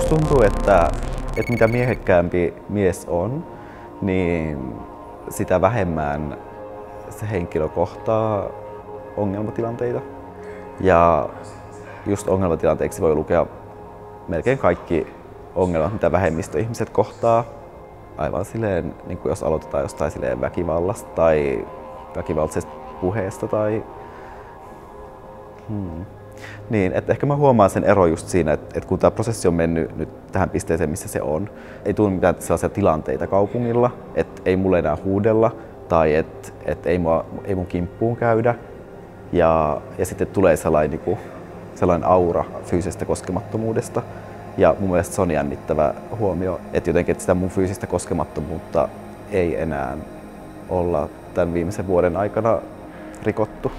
Musta tuntuu, että mitä miehekkäämpi mies on, niin sitä vähemmän se henkilö kohtaa ongelmatilanteita. Ja just ongelmatilanteiksi voi lukea melkein kaikki ongelmat, mitä vähemmistöihmiset kohtaa. Aivan silleen, niin kuin jos aloitetaan jostain silleen väkivallasta tai väkivaltaisesta puheesta tai Niin, että ehkä mä huomaan sen ero just siinä, että kun tämä prosessi on mennyt nyt tähän pisteeseen, missä se on, ei tule mitään sellaisia tilanteita kaupungilla, että ei mulle enää huudella tai että ei mun kimppuun käydä. Ja sitten tulee sellainen aura fyysisestä koskemattomuudesta. Ja mun mielestä se on jännittävä huomio, että jotenkin että sitä mun fyysistä koskemattomuutta ei enää olla tämän viimeisen vuoden aikana rikottu.